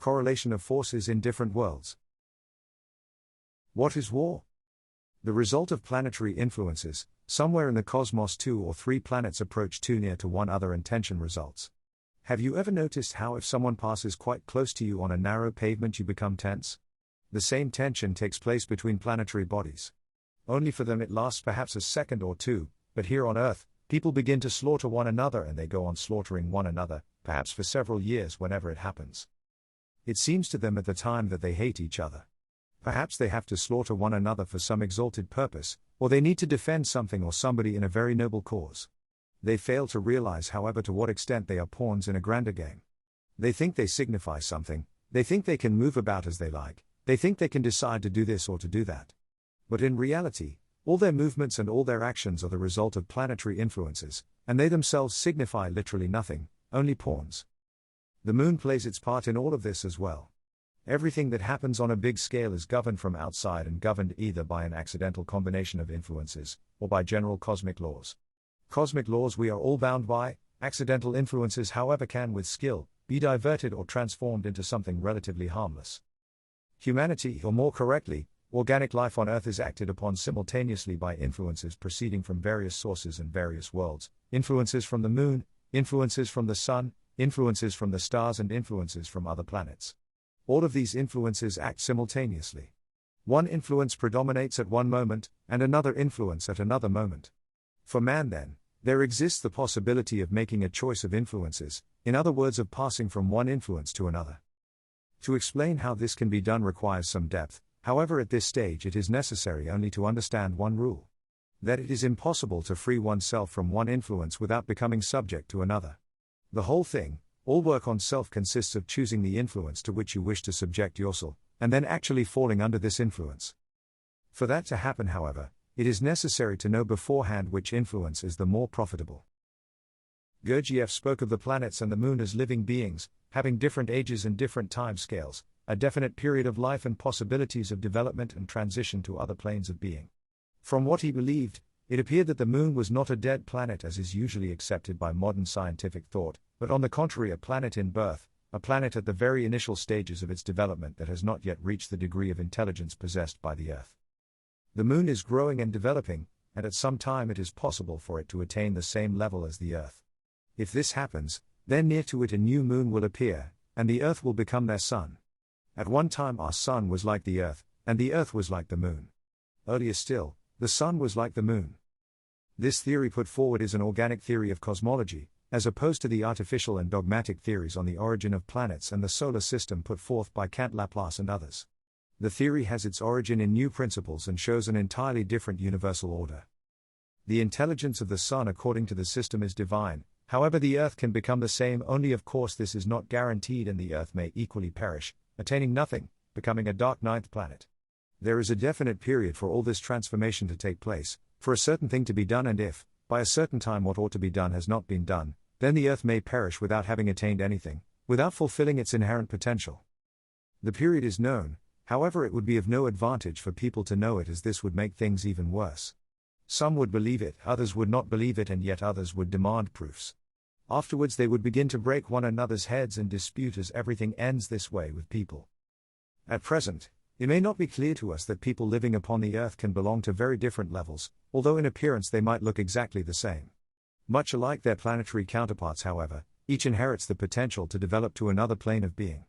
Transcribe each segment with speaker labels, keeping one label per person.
Speaker 1: Correlation of forces in different worlds. What is war? The result of planetary influences. Somewhere in the cosmos 2 or 3 planets approach too near to one another and tension results. Have you ever noticed how if someone passes quite close to you on a narrow pavement you become tense? The same tension takes place between planetary bodies. Only for them it lasts perhaps a second or two, but here on Earth, people begin to slaughter one another and they go on slaughtering one another, perhaps for several years whenever it happens. It seems to them at the time that they hate each other. Perhaps they have to slaughter one another for some exalted purpose, or they need to defend something or somebody in a very noble cause. They fail to realize, however, to what extent they are pawns in a grander game. They think they signify something, they think they can move about as they like, they think they can decide to do this or to do that. But in reality, all their movements and all their actions are the result of planetary influences, and they themselves signify literally nothing, only pawns. The moon plays its part in all of this as well. Everything that happens on a big scale is governed from outside and governed either by an accidental combination of influences, or by general cosmic laws. Cosmic laws we are all bound by. Accidental influences, however, can with skill be diverted or transformed into something relatively harmless. Humanity, or more correctly, organic life on Earth, is acted upon simultaneously by influences proceeding from various sources and various worlds, influences from the moon, influences from the sun, influences from the stars and influences from other planets. All of these influences act simultaneously. One influence predominates at one moment, and another influence at another moment. For man then, there exists the possibility of making a choice of influences, in other words of passing from one influence to another. To explain how this can be done requires some depth, however at this stage it is necessary only to understand one rule. That it is impossible to free oneself from one influence without becoming subject to another. The whole thing, all work on self, consists of choosing the influence to which you wish to subject yourself, and then actually falling under this influence. For that to happen, however, it is necessary to know beforehand which influence is the more profitable. Gurdjieff spoke of the planets and the moon as living beings, having different ages and different time scales, a definite period of life and possibilities of development and transition to other planes of being. From what he believed, it appeared that the moon was not a dead planet as is usually accepted by modern scientific thought, but on the contrary a planet in birth, a planet at the very initial stages of its development that has not yet reached the degree of intelligence possessed by the Earth. The moon is growing and developing, and at some time it is possible for it to attain the same level as the Earth. If this happens, then near to it a new moon will appear, and the Earth will become their sun. At one time our sun was like the Earth, and the Earth was like the moon. Earlier still, the sun was like the moon. This theory put forward is an organic theory of cosmology, as opposed to the artificial and dogmatic theories on the origin of planets and the solar system put forth by Kant, Laplace and others. The theory has its origin in new principles and shows an entirely different universal order. The intelligence of the sun according to the system is divine, however the Earth can become the same, only of course this is not guaranteed and the Earth may equally perish, attaining nothing, becoming a dark ninth planet. There is a definite period for all this transformation to take place, for a certain thing to be done, and if, by a certain time what ought to be done has not been done, then the Earth may perish without having attained anything, without fulfilling its inherent potential. The period is known, however it would be of no advantage for people to know it as this would make things even worse. Some would believe it, others would not believe it, and yet others would demand proofs. Afterwards they would begin to break one another's heads and dispute as everything ends this way with people. At present, it may not be clear to us that people living upon the Earth can belong to very different levels, although in appearance they might look exactly the same. Much alike their planetary counterparts, however, each inherits the potential to develop to another plane of being.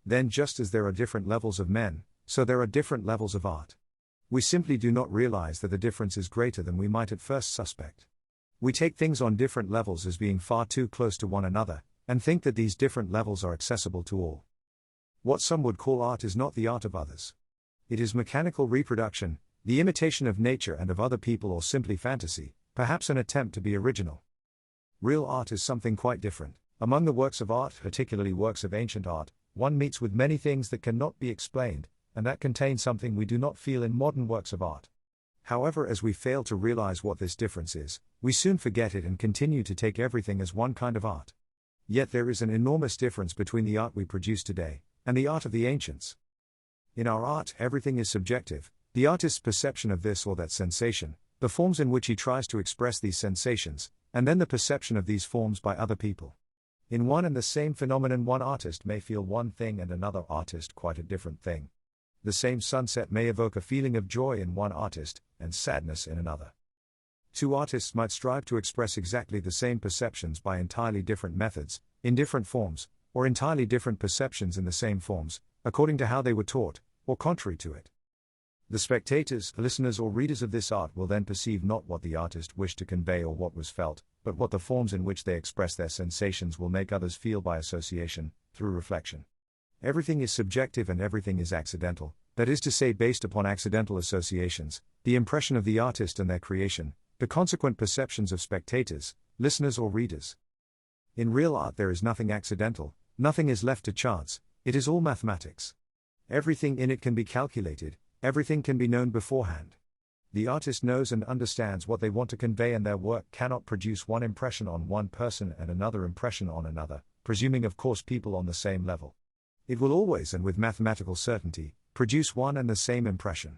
Speaker 1: Then just as there are different levels of men, so there are different levels of art. We simply do not realize that the difference is greater than we might at first suspect. We take things on different levels as being far too close to one another, and think that these different levels are accessible to all. What some would call art is not the art of others. It is mechanical reproduction, the imitation of nature and of other people, or simply fantasy, perhaps an attempt to be original. Real art is something quite different. Among the works of art, particularly works of ancient art, one meets with many things that cannot be explained, and that contain something we do not feel in modern works of art. However, as we fail to realize what this difference is, we soon forget it and continue to take everything as one kind of art. Yet there is an enormous difference between the art we produce today, and the art of the ancients. In our art, everything is subjective, the artist's perception of this or that sensation, the forms in which he tries to express these sensations, and then the perception of these forms by other people. In one and the same phenomenon, one artist may feel one thing and another artist quite a different thing. The same sunset may evoke a feeling of joy in one artist, and sadness in another. Two artists might strive to express exactly the same perceptions by entirely different methods, in different forms, or entirely different perceptions in the same forms, according to how they were taught, or contrary to it. The spectators, listeners or readers of this art will then perceive not what the artist wished to convey or what was felt, but what the forms in which they express their sensations will make others feel by association, through reflection. Everything is subjective and everything is accidental, that is to say based upon accidental associations, the impression of the artist and their creation, the consequent perceptions of spectators, listeners or readers. In real art there is nothing accidental, nothing is left to chance, it is all mathematics. Everything in it can be calculated, everything can be known beforehand. The artist knows and understands what they want to convey, and their work cannot produce one impression on one person and another impression on another, presuming of course people on the same level. It will always and with mathematical certainty, produce one and the same impression.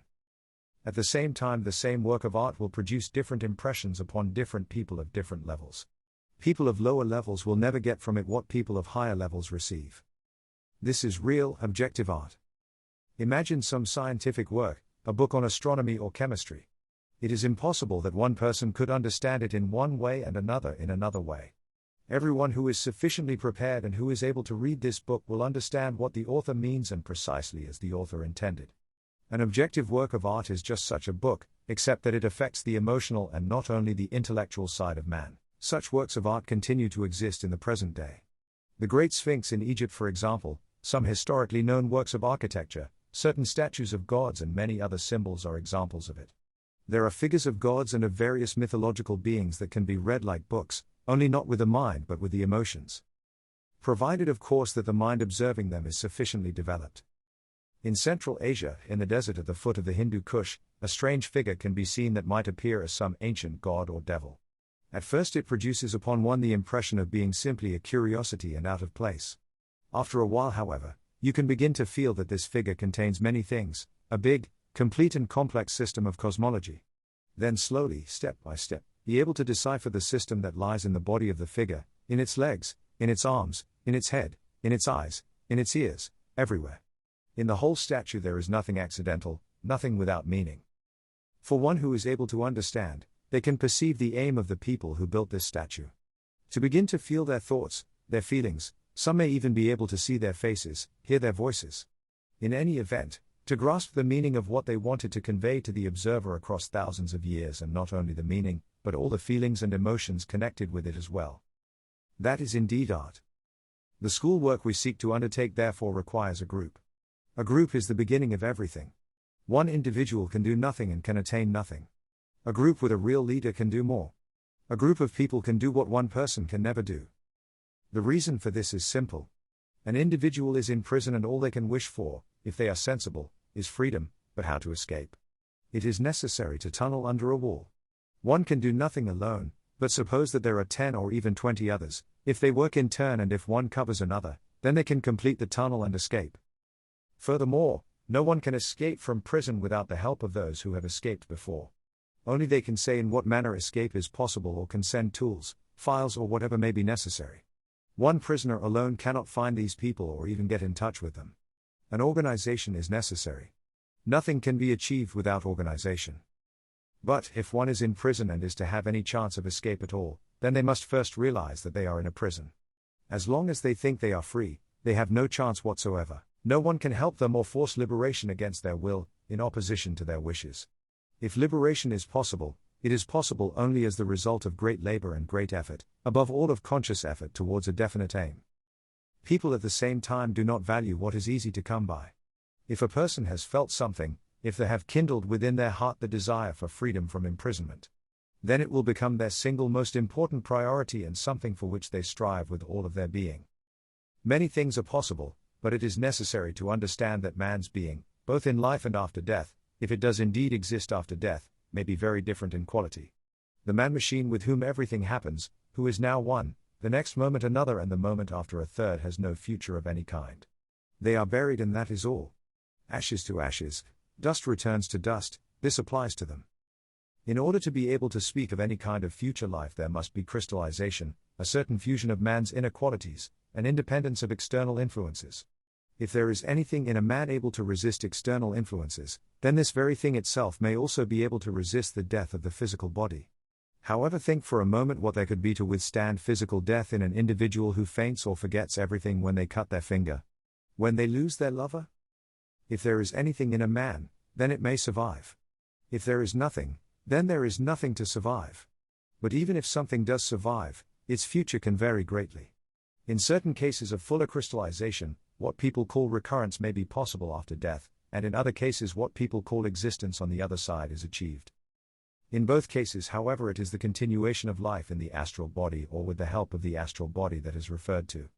Speaker 1: At the same time the same work of art will produce different impressions upon different people of different levels. People of lower levels will never get from it what people of higher levels receive. This is real, objective art. Imagine some scientific work, a book on astronomy or chemistry. It is impossible that one person could understand it in one way and another in another way. Everyone who is sufficiently prepared and who is able to read this book will understand what the author means and precisely as the author intended. An objective work of art is just such a book, except that it affects the emotional and not only the intellectual side of man. Such works of art continue to exist in the present day. The Great Sphinx in Egypt, for example, some historically known works of architecture, certain statues of gods and many other symbols are examples of it. There are figures of gods and of various mythological beings that can be read like books, only not with the mind but with the emotions. Provided of course that the mind observing them is sufficiently developed. In Central Asia, in the desert at the foot of the Hindu Kush, a strange figure can be seen that might appear as some ancient god or devil. At first it produces upon one the impression of being simply a curiosity and out of place. After a while, however, you can begin to feel that this figure contains many things, a big, complete and complex system of cosmology. Then slowly, step by step, be able to decipher the system that lies in the body of the figure, in its legs, in its arms, in its head, in its eyes, in its ears, everywhere. In the whole statue there is nothing accidental, nothing without meaning. For one who is able to understand, they can perceive the aim of the people who built this statue. To begin to feel their thoughts, their feelings, some may even be able to see their faces, hear their voices. In any event, to grasp the meaning of what they wanted to convey to the observer across thousands of years, and not only the meaning, but all the feelings and emotions connected with it as well. That is indeed art. The schoolwork we seek to undertake therefore requires a group. A group is the beginning of everything. One individual can do nothing and can attain nothing. A group with a real leader can do more. A group of people can do what one person can never do. The reason for this is simple. An individual is in prison and all they can wish for, if they are sensible, is freedom, but how to escape? It is necessary to tunnel under a wall. One can do nothing alone, but suppose that there are 10 or even 20 others, if they work in turn and if one covers another, then they can complete the tunnel and escape. Furthermore, no one can escape from prison without the help of those who have escaped before. Only they can say in what manner escape is possible or can send tools, files or whatever may be necessary. One prisoner alone cannot find these people or even get in touch with them. An organization is necessary. Nothing can be achieved without organization. But if one is in prison and is to have any chance of escape at all, then they must first realize that they are in a prison. As long as they think they are free, they have no chance whatsoever. No one can help them or force liberation against their will, in opposition to their wishes. If liberation is possible, it is possible only as the result of great labor and great effort, above all of conscious effort towards a definite aim. People at the same time do not value what is easy to come by. If a person has felt something, if they have kindled within their heart the desire for freedom from imprisonment, then it will become their single most important priority and something for which they strive with all of their being. Many things are possible, but it is necessary to understand that man's being, both in life and after death, if it does indeed exist after death, may be very different in quality. The man-machine with whom everything happens, who is now one, the next moment another and the moment after a third has no future of any kind. They are buried and that is all. Ashes to ashes, dust returns to dust, this applies to them. In order to be able to speak of any kind of future life there must be crystallization, a certain fusion of man's inner qualities, an independence of external influences. If there is anything in a man able to resist external influences, then this very thing itself may also be able to resist the death of the physical body. However, think for a moment what there could be to withstand physical death in an individual who faints or forgets everything when they cut their finger, when they lose their lover. If there is anything in a man, then it may survive. If there is nothing, then there is nothing to survive. But even if something does survive, its future can vary greatly. In certain cases of fuller crystallization, what people call recurrence may be possible after death, and in other cases what people call existence on the other side is achieved. In both cases, however, it is the continuation of life in the astral body or with the help of the astral body that is referred to.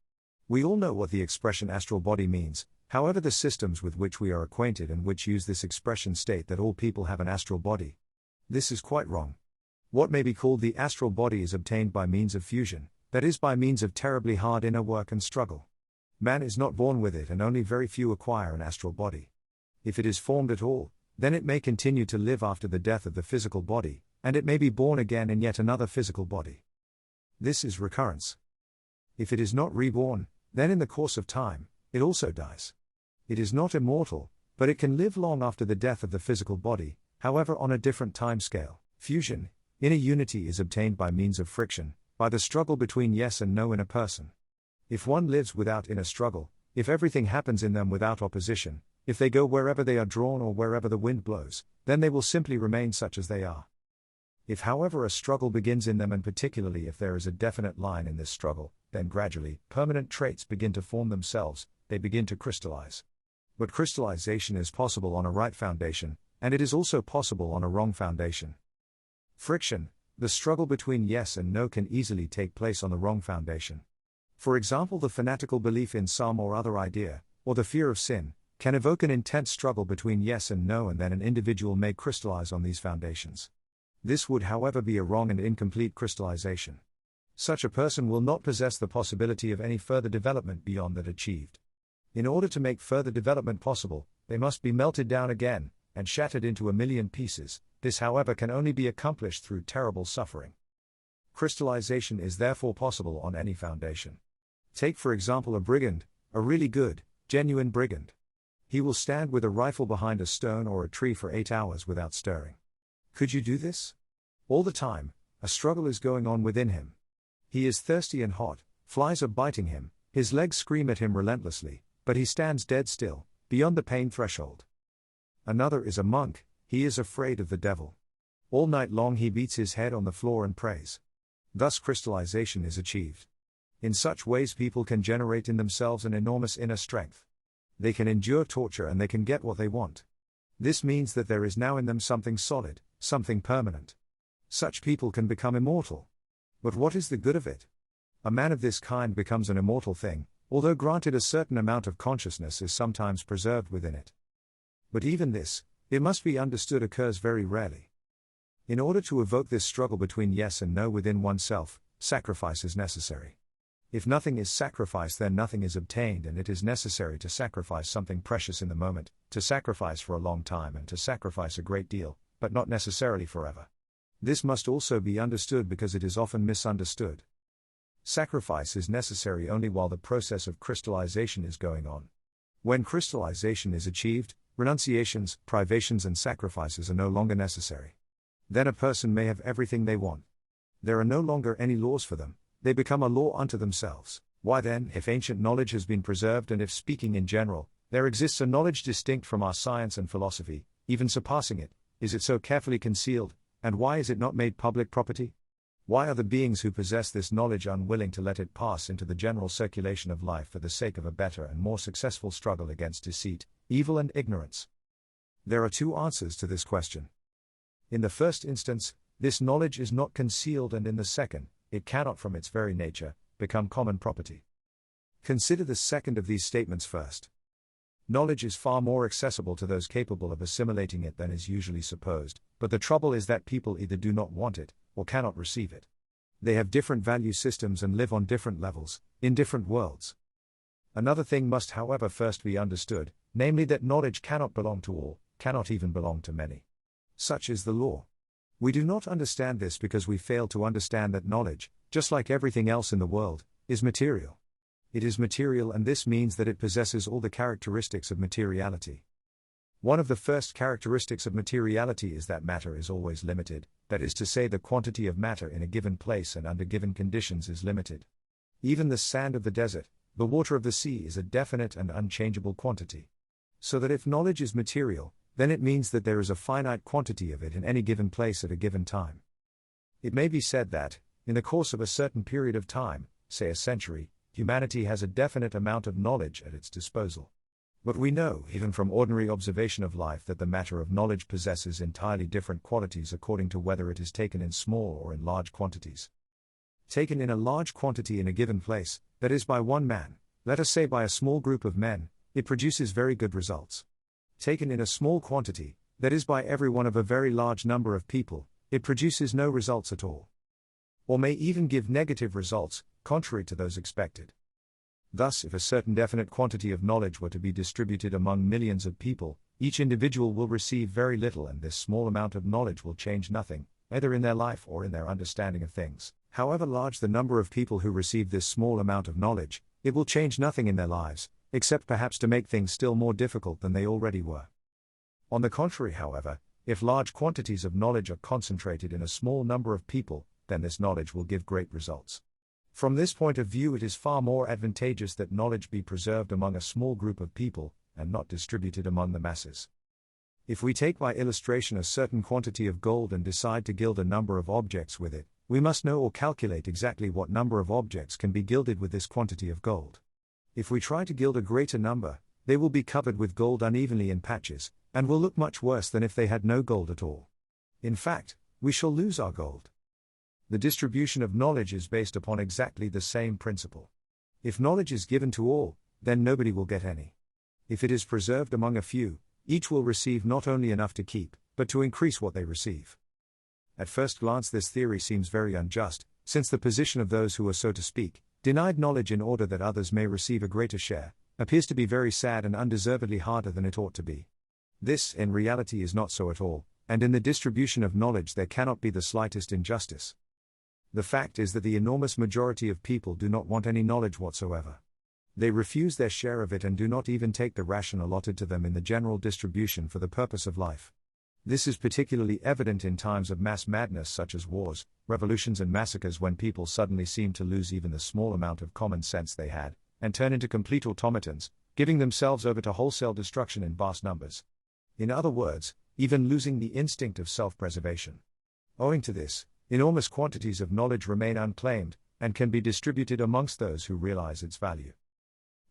Speaker 1: We all know what the expression astral body means, however the systems with which we are acquainted and which use this expression state that all people have an astral body. This is quite wrong. What may be called the astral body is obtained by means of fusion, that is by means of terribly hard inner work and struggle. Man is not born with it and only very few acquire an astral body. If it is formed at all, then it may continue to live after the death of the physical body, and it may be born again in yet another physical body. This is recurrence. If it is not reborn, then in the course of time, it also dies. It is not immortal, but it can live long after the death of the physical body, however on a different time scale. Fusion, inner unity, is obtained by means of friction, by the struggle between yes and no in a person. If one lives without inner struggle, if everything happens in them without opposition, if they go wherever they are drawn or wherever the wind blows, then they will simply remain such as they are. If however a struggle begins in them, and particularly if there is a definite line in this struggle, then gradually, permanent traits begin to form themselves, they begin to crystallize. But crystallization is possible on a right foundation, and it is also possible on a wrong foundation. Friction, the struggle between yes and no, can easily take place on the wrong foundation. For example, the fanatical belief in some or other idea, or the fear of sin, can evoke an intense struggle between yes and no, and then an individual may crystallize on these foundations. This would, however, be a wrong and incomplete crystallization. Such a person will not possess the possibility of any further development beyond that achieved. In order to make further development possible, they must be melted down again, and shattered into a million pieces. This, however, can only be accomplished through terrible suffering. Crystallization is therefore possible on any foundation. Take for example a brigand, a really good, genuine brigand. He will stand with a rifle behind a stone or a tree for 8 hours without stirring. Could you do this? All the time, a struggle is going on within him. He is thirsty and hot, flies are biting him, his legs scream at him relentlessly, but he stands dead still, beyond the pain threshold. Another is a monk, he is afraid of the devil. All night long he beats his head on the floor and prays. Thus crystallization is achieved. In such ways people can generate in themselves an enormous inner strength. They can endure torture and they can get what they want. This means that there is now in them something solid, something permanent. Such people can become immortal. But what is the good of it? A man of this kind becomes an immortal thing, although granted a certain amount of consciousness is sometimes preserved within it. But even this, it must be understood, occurs very rarely. In order to evoke this struggle between yes and no within oneself, sacrifice is necessary. If nothing is sacrificed, then nothing is obtained, and it is necessary to sacrifice something precious in the moment, to sacrifice for a long time, and to sacrifice a great deal, but not necessarily forever. This must also be understood because it is often misunderstood. Sacrifice is necessary only while the process of crystallization is going on. When crystallization is achieved, renunciations, privations and sacrifices are no longer necessary. Then a person may have everything they want. There are no longer any laws for them, they become a law unto themselves. Why then, if ancient knowledge has been preserved and if, speaking in general, there exists a knowledge distinct from our science and philosophy, even surpassing it, is it so carefully concealed, and why is it not made public property? Why are the beings who possess this knowledge unwilling to let it pass into the general circulation of life for the sake of a better and more successful struggle against deceit, evil and ignorance? There are two answers to this question. In the first instance, this knowledge is not concealed, and in the second, it cannot from its very nature become common property. Consider the second of these statements first. Knowledge is far more accessible to those capable of assimilating it than is usually supposed, but the trouble is that people either do not want it, or cannot receive it. They have different value systems and live on different levels, in different worlds. Another thing must, however, first be understood, namely that knowledge cannot belong to all, cannot even belong to many. Such is the law. We do not understand this because we fail to understand that knowledge, just like everything else in the world, is material. It is material, and this means that it possesses all the characteristics of materiality. One of the first characteristics of materiality is that matter is always limited, that is to say, the quantity of matter in a given place and under given conditions is limited. Even the sand of the desert, the water of the sea is a definite and unchangeable quantity. So that if knowledge is material, then it means that there is a finite quantity of it in any given place at a given time. It may be said that, in the course of a certain period of time, say a century, humanity has a definite amount of knowledge at its disposal. But we know, even from ordinary observation of life, that the matter of knowledge possesses entirely different qualities according to whether it is taken in small or in large quantities. Taken in a large quantity in a given place, that is by one man, let us say by a small group of men, it produces very good results. Taken in a small quantity, that is by every one of a very large number of people, it produces no results at all. Or may even give negative results, contrary to those expected. Thus, if a certain definite quantity of knowledge were to be distributed among millions of people, each individual will receive very little, and this small amount of knowledge will change nothing, either in their life or in their understanding of things. However large the number of people who receive this small amount of knowledge, it will change nothing in their lives, except perhaps to make things still more difficult than they already were. On the contrary, however, if large quantities of knowledge are concentrated in a small number of people, then this knowledge will give great results. From this point of view, it is far more advantageous that knowledge be preserved among a small group of people, and not distributed among the masses. If we take by illustration a certain quantity of gold and decide to gild a number of objects with it, we must know or calculate exactly what number of objects can be gilded with this quantity of gold. If we try to gild a greater number, they will be covered with gold unevenly in patches, and will look much worse than if they had no gold at all. In fact, we shall lose our gold. The distribution of knowledge is based upon exactly the same principle. If knowledge is given to all, then nobody will get any. If it is preserved among a few, each will receive not only enough to keep, but to increase what they receive. At first glance, this theory seems very unjust, since the position of those who are, so to speak, denied knowledge in order that others may receive a greater share, appears to be very sad and undeservedly harder than it ought to be. This, in reality, is not so at all, and in the distribution of knowledge there cannot be the slightest injustice. The fact is that the enormous majority of people do not want any knowledge whatsoever. They refuse their share of it and do not even take the ration allotted to them in the general distribution for the purpose of life. This is particularly evident in times of mass madness such as wars, revolutions and massacres, when people suddenly seem to lose even the small amount of common sense they had, and turn into complete automatons, giving themselves over to wholesale destruction in vast numbers. In other words, even losing the instinct of self-preservation. Owing to this, enormous quantities of knowledge remain unclaimed, and can be distributed amongst those who realize its value.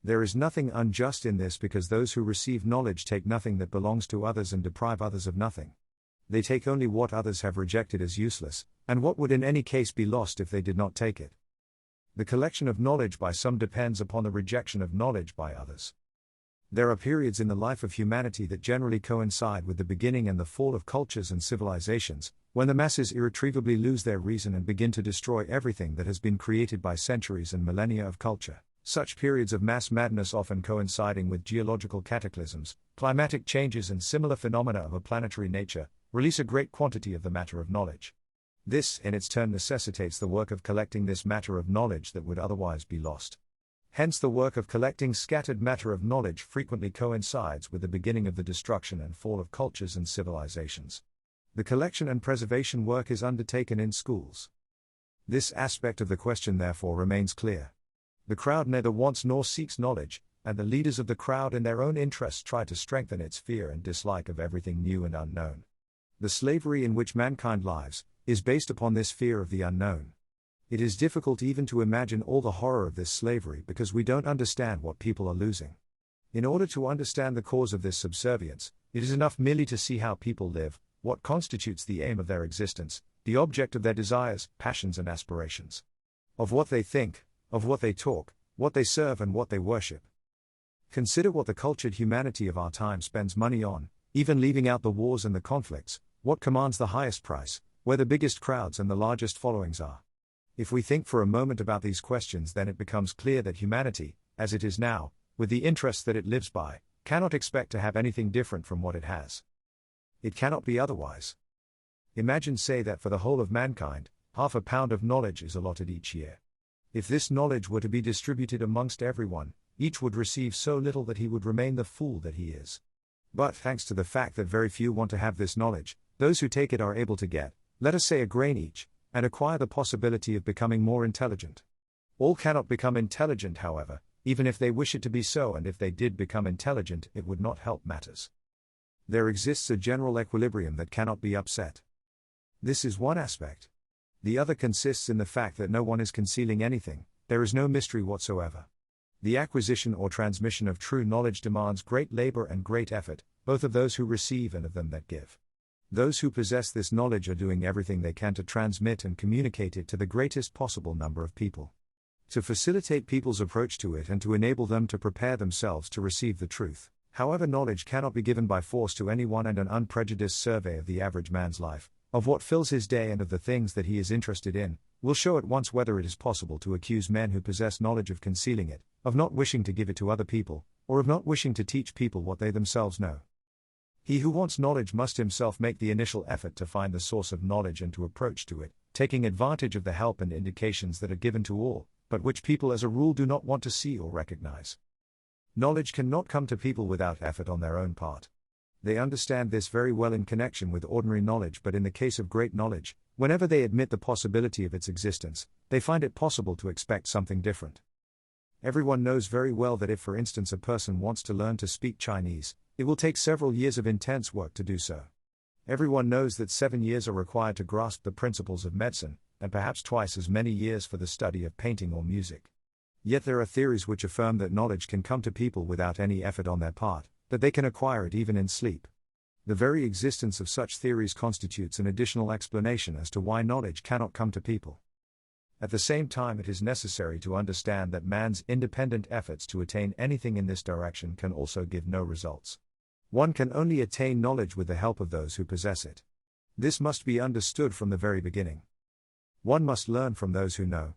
Speaker 1: There is nothing unjust in this, because those who receive knowledge take nothing that belongs to others and deprive others of nothing. They take only what others have rejected as useless, and what would in any case be lost if they did not take it. The collection of knowledge by some depends upon the rejection of knowledge by others. There are periods in the life of humanity that generally coincide with the beginning and the fall of cultures and civilizations, when the masses irretrievably lose their reason and begin to destroy everything that has been created by centuries and millennia of culture. Such periods of mass madness, often coinciding with geological cataclysms, climatic changes and similar phenomena of a planetary nature, release a great quantity of the matter of knowledge. This, in its turn, necessitates the work of collecting this matter of knowledge that would otherwise be lost. Hence, the work of collecting scattered matter of knowledge frequently coincides with the beginning of the destruction and fall of cultures and civilizations. The collection and preservation work is undertaken in schools. This aspect of the question therefore remains clear. The crowd neither wants nor seeks knowledge, and the leaders of the crowd in their own interests try to strengthen its fear and dislike of everything new and unknown. The slavery in which mankind lives is based upon this fear of the unknown. It is difficult even to imagine all the horror of this slavery because we don't understand what people are losing. In order to understand the cause of this subservience, it is enough merely to see how people live, what constitutes the aim of their existence, the object of their desires, passions and aspirations. Of what they think, of what they talk, what they serve and what they worship. Consider what the cultured humanity of our time spends money on, even leaving out the wars and the conflicts, what commands the highest price, where the biggest crowds and the largest followings are. If we think for a moment about these questions, then it becomes clear that humanity, as it is now, with the interests that it lives by, cannot expect to have anything different from what it has. It cannot be otherwise. Imagine, say, that for the whole of mankind, Half a pound of knowledge is allotted each year. If this knowledge were to be distributed amongst everyone, each would receive so little that he would remain the fool that he is. But thanks to the fact that very few want to have this knowledge, those who take it are able to get, let us say, a grain each, and acquire the possibility of becoming more intelligent. All cannot become intelligent, however, even if they wish it to be so, and if they did become intelligent, it would not help matters. There exists a general equilibrium that cannot be upset. This is one aspect. The other consists in the fact that no one is concealing anything, there is no mystery whatsoever. The acquisition or transmission of true knowledge demands great labor and great effort, both of those who receive and of them that give. Those who possess this knowledge are doing everything they can to transmit and communicate it to the greatest possible number of people. To facilitate people's approach to it and to enable them to prepare themselves to receive the truth. However, knowledge cannot be given by force to anyone, and an unprejudiced survey of the average man's life, of what fills his day and of the things that he is interested in, will show at once whether it is possible to accuse men who possess knowledge of concealing it, of not wishing to give it to other people, or of not wishing to teach people what they themselves know. He who wants knowledge must himself make the initial effort to find the source of knowledge and to approach to it, taking advantage of the help and indications that are given to all, but which people as a rule do not want to see or recognize. Knowledge cannot come to people without effort on their own part. They understand this very well in connection with ordinary knowledge, but in the case of great knowledge, whenever they admit the possibility of its existence, they find it possible to expect something different. Everyone knows very well that if, for instance, a person wants to learn to speak Chinese, it will take several years of intense work to do so. Everyone knows that 7 years are required to grasp the principles of medicine, and perhaps twice as many years for the study of painting or music. Yet there are theories which affirm that knowledge can come to people without any effort on their part, that they can acquire it even in sleep. The very existence of such theories constitutes an additional explanation as to why knowledge cannot come to people. At the same time, it is necessary to understand that man's independent efforts to attain anything in this direction can also give no results. One can only attain knowledge with the help of those who possess it. This must be understood from the very beginning. One must learn from those who know,